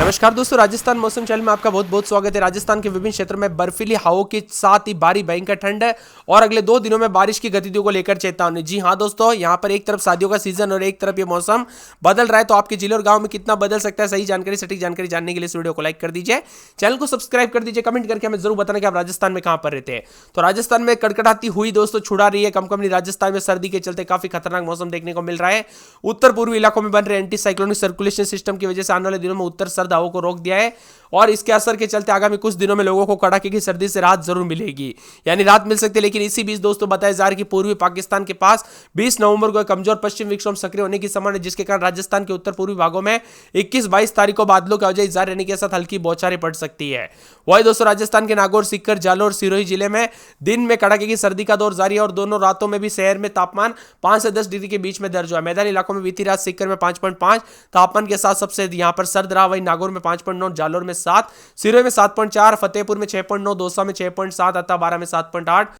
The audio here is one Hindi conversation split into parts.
नमस्कार दोस्तों, राजस्थान मौसम चैनल में आपका बहुत बहुत स्वागत है। राजस्थान के विभिन्न क्षेत्रों में बर्फीली हवाओं के साथ ही भारी भयंकर ठंड है और अगले 2 दिनों में बारिश की गतिविधियों को लेकर चेतावनी। जी हां दोस्तों, यहां पर एक तरफ शादियों का सीजन और एक तरफ ये मौसम बदल रहा है, तो आपके जिले और गांव में कितना बदल सकता है, सही जानकारी सटीक जानकारी जानने के लिए इस वीडियो को लाइक कर दीजिए, चैनल को सब्सक्राइब कर दीजिए, कमेंट करके हमें जरूर बताना कि आप राजस्थान में कहां पर रहते हैं। तो राजस्थान में कड़कड़ाती हुई दोस्तों छुड़ा रही है कंपनी। राजस्थान में सर्दी के चलते काफी खतरनाक मौसम देखने को मिल रहा है। उत्तर पूर्वी इलाकों में बन रहे एंटी साइक्लोनिक सर्कुलेशन सिस्टम की वजह से आने वाले दिनों में उत्तर सर्द हवाओं को रोक दिया है और इसके असर के चलते आगामी कुछ दिनों में लोगों को कड़ाके की सर्दी से राहत जरूर मिलेगी, यानी राहत मिल सकती है। लेकिन इसी बीच दोस्तों बताया जा रहा है कि पूर्वी पाकिस्तान के पास 20 नवंबर को कमजोर पश्चिम विक्षोभ सक्रिय होने की संभावना है, जिसके कारण राजस्थान के उत्तर पूर्वी भागों में 21-22 तारीख को बादलों की आवाजाही जारी रहने के साथ हल्की बौछारें पड़ सकती है। वही दोस्तों राजस्थान के नागौर, सीकर, जालोर, सिरोही जिले में दिन में कड़ाके की सर्दी का दौर जारी है और दोनों रातों में भी शहर में तापमान 5 से 10 डिग्री के बीच में दर्ज हुआ। मैदानी इलाकों में बीती रात सीकर में 5.5 तापमान के साथ सबसे यहां पर सर्द रहा। वही नागौर में 5.9, जालोर में 7, सिरोही में 7.4, फतेहपुर में 6.9, दौसा में 6.7, अत्ताबारा में 7.8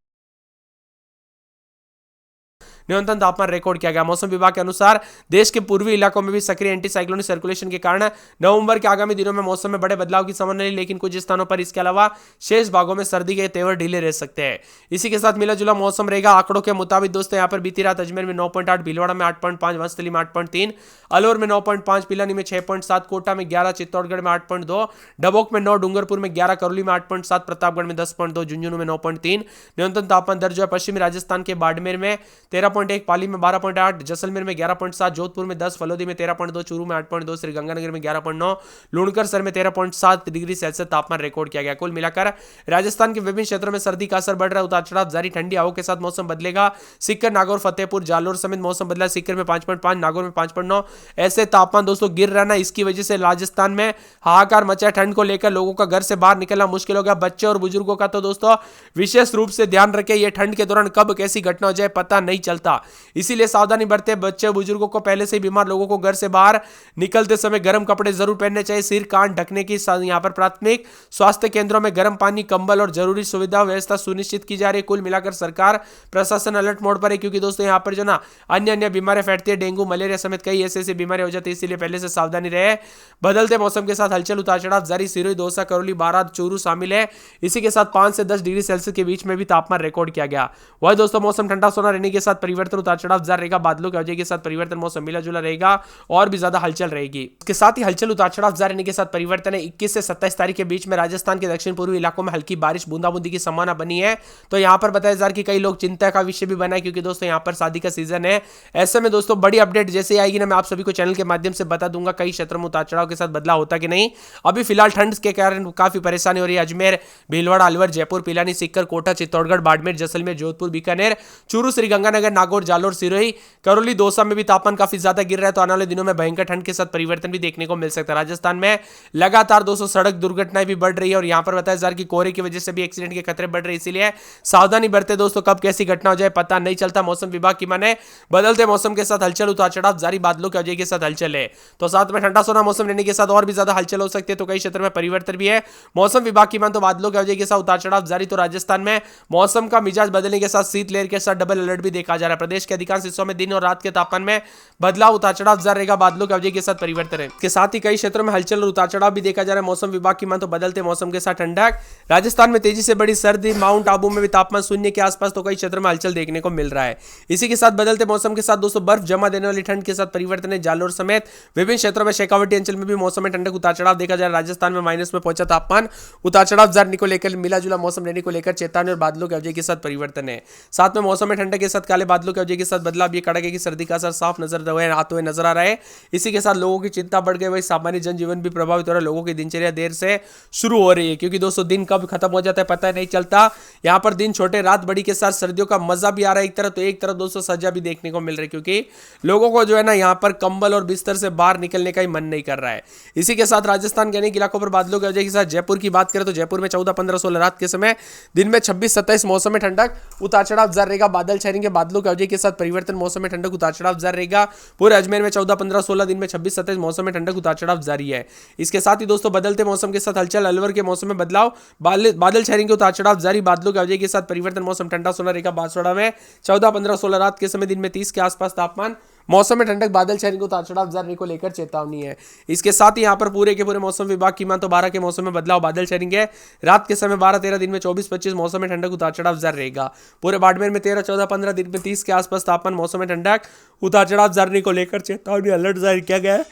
न्यूनतम तापमान रिकॉर्ड किया गया। मौसम विभाग के अनुसार देश के पूर्वी इलाकों में भी सक्रिय एंटी साइक्लोनिक सर्कुलेशन के कारण नवंबर के आगामी दिनों में मौसम में बड़े बदलाव की संभावना है, लेकिन कुछ स्थानों पर इसके अलावा शेष भागों में सर्दी के तेवर ढीले रह सकते हैं। इसी के साथ मिला जुला मौसम रहेगा। आंकड़ों के मुताबिक दोस्तों यहां पर बीती रात अजमेर में 9.8, भीलवाड़ा में 8.5, वंस्थली में 8.3, अलवर में 9.5, पिलानी में 6.7, कोटा में 11, चित्तौड़गढ़ में 8.2, डबोक में 9, डूंगरपुर में 11, करौली में 8.7, प्रतापगढ़ में 10.2, झुंझुनू में 9.3 न्यूनतम तापमान दर्ज हुआ। पश्चिमी राजस्थान के बाड़मेर में 13.1, पाली में 12.8, जैसलमेर में 11.7, जोधपुर में 10, फलोदी में 13.2, चूरू में 8.2, श्रीगंगानगर में 11.9, लुणकरसर में 13.7 डिग्री सेल्सियस तापमान रिकॉर्ड किया गया। कुल मिलाकर राजस्थान के विभिन्न क्षेत्रों में सर्दी का असर बढ़ रहा है। उतार चढ़ाव जारी, ठंडी हवाओं के साथ मौसम बदलेगा। सीकर, नागौर, फतेहपुर, जालोर समेत मौसम बदला। सीकर में 5.5, नागौर में 5.9 ऐसे तापमान दोस्तों गिर रहा है। इसकी वजह से राजस्थान में हाहाकार मचा है। ठंड को लेकर लोगों का घर से बाहर निकलना मुश्किल हो गया। बच्चे और बुजुर्गों का तो दोस्तों विशेष रूप से ध्यान रखें, यह ठंड के दौरान कब कैसी घटना हो जाए पता नहीं चलता, इसीलिए सावधानी बरते। बच्चे बुजुर्गों को, पहले से बीमार लोगों को घर से बाहर निकलते समय गर्म कपड़े जरूर पहनने चाहिए। सिर कान ढकने की यहां पर प्राथमिक स्वास्थ्य केंद्रों में गर्म पानी, कंबल और जरूरी सुविधा व्यवस्था सुनिश्चित की जा रही है। कुल मिलाकर सरकार प्रशासन अलर्ट मोड पर है, क्योंकि दोस्तों यहां पर जो ना अन्य बीमारियां फैलती है, डेंगू, मलेरिया समेत कई ऐसी बीमारियां हो जाती है, इसलिए पहले से सावधानी रहे। बदलते मौसम के साथ हलचल, उतार चढ़ाव जारी। सिरोही, दौसा, करौली, बारां, चूरू शामिल है। इसी के साथ 5 से 10 डिग्री सेल्सियस के बीच में भी तापमान रिकॉर्ड किया गया। वही दोस्तों मौसम ठंडा सोना रहने के साथ परिवर्तन, उतार चढ़ाव जारी रहेगा। बादलों की आवाजाही के साथ परिवर्तन, मौसम मिला जुला रहेगा और भी ज्यादा हलचल रहेगी। इसके साथ ही हलचल, उतार चढ़ाव जारी रहने के साथ परिवर्तन है। 21 से 27 तारीख के बीच में राजस्थान के दक्षिण पूर्वी इलाकों में हल्की बारिश, बूंदाबूंदी की संभावना बनी है। तो यहां पर बताया जा रहा है कि कई लोग चिंता का विषय भी बना है, क्योंकि दोस्तों यहां पर शादी का सीजन है। ऐसे में दोस्तों बड़ी अपडेट जैसे आएगी ना, मैं आप सभी को चैनल के माध्यम से बता दूंगा कई क्षेत्रों में उतार चढ़ाव के साथ बदलाव होता कि नहीं। अभी फिलहाल ठंड के कारण काफी परेशानी हो रही है। अजमेर, भीलवाड़ा, अलवर, जयपुर, पिलानी, सीकर, कोटा, चित्तौड़गढ़, बाड़मेर, जैसलमेर, जोधपुर, बीकानेर, चूरू, श्रीगंगानगर, नागौर, जालोर, सिरोही, करौली, दौसा में भी तापमान काफी ज्यादा गिर रहा है। तो आने वाले दिनों में भयंकर ठंड के साथ परिवर्तन भी देखने को मिल सकता है। राजस्थान में लगातार 200 सड़क दुर्घटनाएं भी बढ़ रही है और यहां पर बताया जा रहा है कि कोहरे की वजह से भी एक्सीडेंट के खतरे बढ़ रहे हैं, इसीलिए सावधानी बरते दोस्तों, कब कैसी घटना हो जाए पता नहीं चलता। मौसम विभाग की माने बदलते मौसम के साथ हलचल, उतार चढ़ाव जारी, बादलों की आवाजाही के साथ हलचल है। तो साथ में ठंडा सोना मौसम रहने के साथ और भी ज्यादा हलचल हो सकती है, तो कई क्षेत्रों में परिवर्तन भी है। मौसम विभाग की मान तो बादलों की आवाजाही के साथ उतार चढ़ाव जारी। तो राजस्थान में मौसम का मिजाज बदलने के साथ शीतलहर के साथ डबल अलर्ट भी देखा जा रहा है। प्रदेश के अधिकांश हिस्सों में दिन और रात के तापमान में बदलाव, उतार चढ़ाव जारी रहेगा। बादलों की आवाजाही के साथ परिवर्तन है। इसके साथ ही कई क्षेत्रों में हलचल और उतार चढ़ाव भी देखा जा रहा है। मौसम विभाग की मान तो बदलते मौसम के साथ ठंडक, राजस्थान में तेजी से बड़ी सर्दी, माउंट आबू में भी तापमान शून्य के आसपास, तो कई क्षेत्रों में हलचल देखने को मिल रहा है। इसी के साथ बदलते मौसम के साथ दोस्तों बर्फ जमा देने वाली ठंड के साथ परिवर्तन है। जालोर समेत विभिन्न क्षेत्रों में शेखावटी अंचल में भी मौसम में ठंडक, उतार चढ़ाव देखा जा रहा है। राजस्थान में माइनस में पहुंचा तापमान, उतार चढ़ाव जारी को लेकर मिला जुला मौसम रहने को लेकर चेतावनी और बादलों की आवाजाही के साथ परिवर्तन है। साथ में मौसम में ठंडक के साथ काले बादलों की आवाजाही के साथ बदलाव, ये कड़ाके की सर्दी का असर साफ आते हुए नजर आ रहा है। इसी के साथ लोगों की चिंता बढ़ गई, वही सामान्य जनजीवन भी प्रभावित हो रहा है। लोगों की दिनचर्या देर से शुरू हो रही है, क्योंकि दोस्तों दिन कब खत्म हो जाता है पता नहीं चलता। यहाँ पर दिन छोटे रात बड़ी के साथ सर्दियों का मजा भी आ रहा है एक तरफ, तो एक तरफ दोस्तों सजा भी देखने को मिल रही है, क्योंकि लोगों को जो है ना यहाँ पर कंबल और बिस्तर से बाहर निकलने का ही मन नहीं कर रहा है। इसी के साथ राजस्थान के अनेक इलाकों पर बादलों की वजह के साथ जयपुर की बात करें तो जयपुर में 14, 15, 16 रात के समय, दिन में 26, 27 मौसम में ठंडक, उतार चढ़ाव जारी रहेगा। बादल छाएंगे, बादलों की वजह के साथ परिवर्तन, मौसम में ठंडक, उतार चढ़ाव जारी रहेगा। पूरे अजमेर में 14, 15, 16, दिन में 26, 27 मौसम में ठंडक, उतार चढ़ाव जारी है। इसके साथ ही दोस्तों बदलते मौसम के साथ हलचल, अलवर के मौसम में बदलाव, बादल छाएंगे, उतार चढ़ाव जारी, बादलों की वजह के साथ परिवर्तन, मौसम ठंडा सोना रहेगा। बांसवाड़ा में 14, 15, 16 रात के समय, दिन में 30 के आसपास तापमान, मौसम में ठंडक, बादल छाने को, उतार चढ़ाव जारी को लेकर चेतावनी है। इसके साथ ही यहाँ पर पूरे के पूरे मौसम विभाग की मान तो 12 के मौसम में बदलाव, बादल छाएंगे। रात के समय 12-13, दिन में 24-25 मौसम में ठंडक, उतार चढ़ाव जारी रहेगा। पूरे बाड़मेर में 13-14-15, दिन में 30 के आसपास तापमान, मौसम में ठंडक, उतार चढ़ाव जारी को लेकर चेतावनी, अलर्ट जारी किया गया है।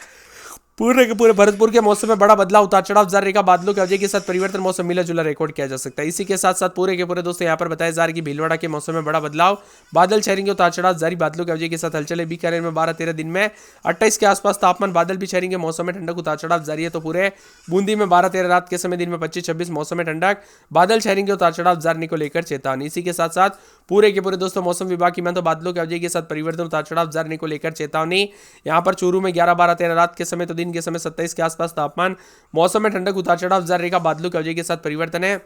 पूरे के पूरे भरतपुर के मौसम में बड़ा बदलाव, उतार चढ़ाव जारी रहेगा। बादलों की अवधि के साथ परिवर्तन, मौसम मिला जुला रिकॉर्ड किया जा सकता है। इसी के साथ साथ पूरे के पूरे दोस्तों यहाँ पर बताया जा रहा है कि भीलवाड़ा के मौसम में बड़ा बदलाव, बादल छाएंगे, उतार चढ़ाव जारी, बादलों की अवधि के साथ हलचल है। बीकानेर में 12-13, दिन में 28 के आसपास तापमान, बादल भी छाएंगे, मौसम में ठंडक, उतार चढ़ाव जारी है। तो पूरे बूंदी में 12-13, रात के समय, दिन में 25-26 मौसम में ठंडक, बादल छाएंगे, उतार चढ़ाव जारी को लेकर चेतावनी। इसी के साथ साथ पूरे के पूरे दोस्तों मौसम विभाग की मान तो बादलों की अवधि के साथ परिवर्तन, उतार चढ़ाव जारी को लेकर चेतावनी। यहाँ पर चूरू में 11-12-13, रात के समय तो दिन के समय 27 के आसपास तापमान, मौसम में ठंडक, उतार चढ़ाव जारी रहेगा। बादलों की अवधि के साथ परिवर्तन है।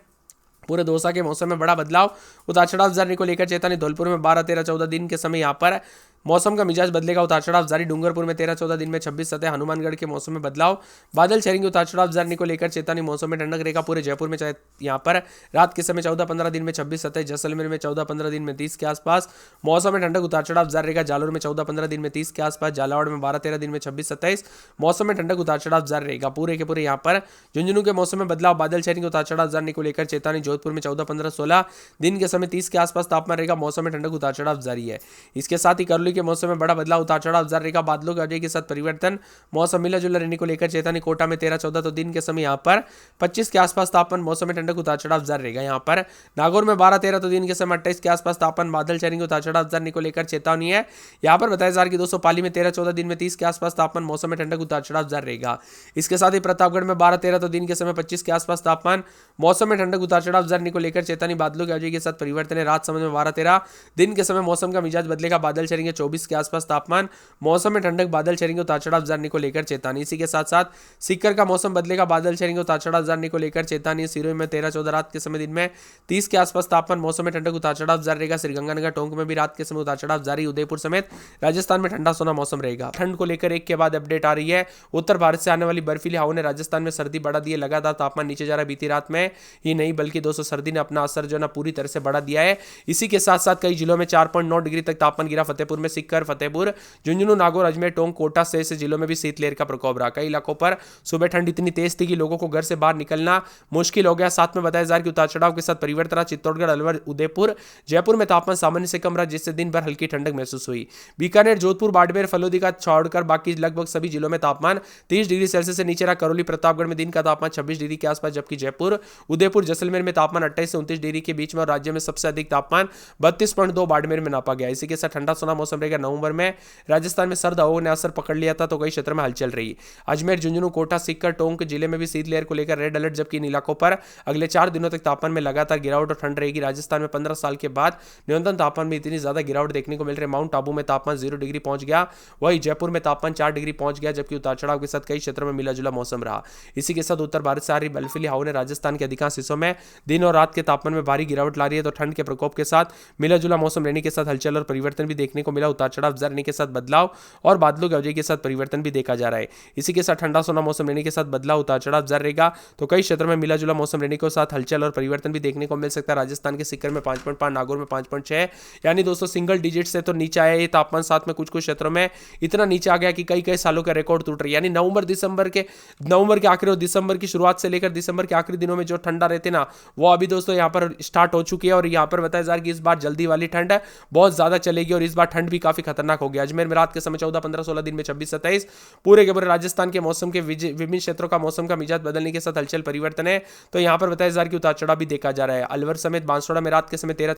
पूरे दौसा के मौसम में बड़ा बदलाव, उतार चढ़ाव जारी को लेकर चेतावनी। धौलपुर में 12-13-14, दिन के समय यहाँ पर मौसम का मिजाज बदलेगा, उतार चढ़ाव जारी। डूंगरपुर में 13-14, दिन में 26-27, हनुमानगढ़ के मौसम में बदलाव, बादल छाएंगे, उतार चढ़ाव जारी को लेकर चेतावनी, मौसम में ठंडक रहेगा। पूरे जयपुर में चाहे यहाँ पर रात के समय 14-15, दिन में 26-27, जैसलमेर में 14-15, दिन में 30 के आसपास मौसम में ठंडक, उतार चढ़ाव जारी रहेगा। जालोर में 14-15, दिन में 30 के आसपास, झालावाड़ में 12-13, दिन में 26-27 मौसम में ठंडक, उतार चढ़ाव जारी रहेगा। पूरे के पूरे यहाँ पर झुंझुनू के मौसम में बदलाव, बादल छाएंगे, उतार चढ़ाव जारी को लेकर चेतावनी। जोधपुर में 14-15-16, दिन के समय 30 के आसपास तापमान रहेगा, मौसम में ठंडक, उतार चढ़ाव जारी है। इसके साथ ही करौली के मौसम में बड़ा बदलाव, उतार चढ़ाव जारी रहेगा। बादलों की अवधि के साथ परिवर्तन, मौसम मिला जुला रहने को लेकर चेतावनी। कोटा में 13-14, तो दिन के समय यहाँ पर 25 के आसपास तापमान, मौसम में ठंडक, उतार चढ़ाव जारी रहेगा। यहाँ पर नागौर में 12-13, तो दिन के समय 28 के आसपास तापमान, बादल छाएंगे, उतार चढ़ाव जारी को लेकर चेतावनी है। यहाँ पर बताया जा रहा है कि दोस्तों पाली में 13-14, दिन में 30 के आसपास तापमान, मौसम में ठंडक, उतार चढ़ाव जारी रहेगा। इसके साथ ही प्रतापगढ़ में 12-13, तो दिन के समय 25 के आसपास तापमान, मौसम में ठंडक, उतार चढ़ाव जारी को लेकर चेतावनी। बादलों की अवधि के साथ परिवर्तन है। राजसमंद में 12-13, दिन के समय मौसम का मिजाज बदलेगा, बादल छाएंगे, 24 के आसपास तापमान, मौसम में ठंडक, बादल छाएंगे, उतार चढ़ाव जारी को लेकर चेतावनी। इसी के साथ साथ सीकर का मौसम बदलेगा, बादल छाएंगे, उतार चढ़ाव जारी को लेकर चेतावनी। सिरोही में 13-14, रात के समय, दिन में 30 के आसपास तापमान, मौसम में ठंडक, उतार चढ़ाव जारी रहेगा। श्रीगंगानगर टोंक में भी रात के समय उतार चढ़ाव जारी। उदयपुर समेत राजस्थान में ठंडा सोना मौसम रहेगा। ठंड को लेकर एक के बाद अपडेट आ रही है। उत्तर भारत से आने वाली बर्फीली हवाओं ने राजस्थान में सर्दी बढ़ा दी है। लगातार तापमान नीचे जा रहा है। बीती रात में ही नहीं बल्कि दोस्तों सर्दी ने अपना असर जो ना पूरी तरह से बढ़ा दिया है। इसी के साथ साथ कई जिलों में 4.9 डिग्री तक तापमान गिरा। फतेहपुर में, सीकर, फतेहपुर, झुंझुनू, नागौर, अजमेर, टोंक, कोटा से जिलों में भी शीतलहर का प्रकोप रहा। कई इलाकों पर सुबह ठंड इतनी तेज थी कि लोगों को घर से बाहर निकलना मुश्किल हो गया। साथ में बताया जा रहा है कि उतार चढ़ाव के साथ परिवर्तन रहा। चित्तौड़गढ़, अलवर, उदयपुर, जयपुर में तापमान सामान्य से कम रहा, जिससे दिन भर हल्की ठंडक महसूस हुई। बीकानेर, जोधपुर, बाड़मेर, फलोदी का छोड़कर बाकी लगभग सभी जिलों में तापमान 30 डिग्री सेल्सियस से नीचे रहा। करौली, प्रतापगढ़ में दिन का तापमान 26 डिग्री के आसपास, जबकि जयपुर, उदयपुर, जैसलमेर में तापमान 28 से 29 डिग्री के बीच में और राज्य में सबसे अधिक तापमान 32.2 बाड़मेर में नापा गया। इसी के साथ ठंडा सोना मौसम रहेगा। नवंबर में राजस्थान में सर्द हवाओं ने असर पकड़ लिया था, तो कई क्षेत्रों में हलचल रही। अजमेर, झुंझुनू, कोटा, सीकर, टोंक जिले में भी शीतलहर को लेकर रेड अलर्ट, जबकि इन इलाकों पर अगले 4 दिनों तक तापमान में लगातार गिरावट और ठंड रहेगी। राजस्थान में 15 साल के बाद न्यूनतम तापमान में इतनी ज्यादा गिरावट देखने को मिल रही है। माउंट आबू में तापमान 0 डिग्री पहुंच गया, वहीं जयपुर में तापमान 4 डिग्री पहुंच गया, जबकि उतार चढ़ाव के साथ कई क्षेत्रों में मिला जुला मौसम रहा। इसी के साथ उत्तर भारत से आ रही बर्फीली हवाओं ने राजस्थान के अधिकांश हिस्सों में दिन और रात के तापमान में भारी गिरावट ला रही है। तो ठंड के प्रकोप के साथ मिला जुला मौसम रहने के साथ हलचल और परिवर्तन भी देखने को मिला। उतार चढ़ाव रहने के साथ बदलाव और बादलों की अवधि के साथ परिवर्तन भी देखा जा रहा है। इसी के साथ ठंडा सोना मौसम रहने के साथ बदलाव, उतार चढ़ाव जारी रहेगा। तो कई क्षेत्रों में मिला जुला मौसम रहने के साथ हलचल और परिवर्तन भी देखने को मिल सकता है। राजस्थान के सीकर में 5.5, नागौर में 5.6, यानी दोस्तों सिंगल डिजिट से तो नीचे आया ये तापमान। साथ में कुछ कुछ क्षेत्रों में इतना नीचे आ गया कि कई कई सालों का रिकॉर्ड टूट रही है। यानी नवंबर के आखिरी और दिसंबर की शुरुआत से लेकर दिसंबर के आखिरी दिनों में जो ठंडा रहते ना, वो अभी दोस्तों यहाँ पर स्टार्ट हो चुकी है। और यहाँ पर बताया जा रहा है कि इस बार जल्दी वाली ठंड बहुत ज्यादा चलेगी और इस बार ठंड भी काफी खतरनाक हो गया। अजमेर में रात के समय 14-15-16, दिन में 26-27। पूरे के पूरे राजस्थान के मौसम के विभिन्न क्षेत्रों का मौसम का मिजाज बदलने के साथ हलचल परिवर्तन है। तो यहाँ पर बताया जा रहा है कि उतार चढ़ाव भी देखा जा रहा है। अलवर समेत बांसवाड़ा में रात के समय 13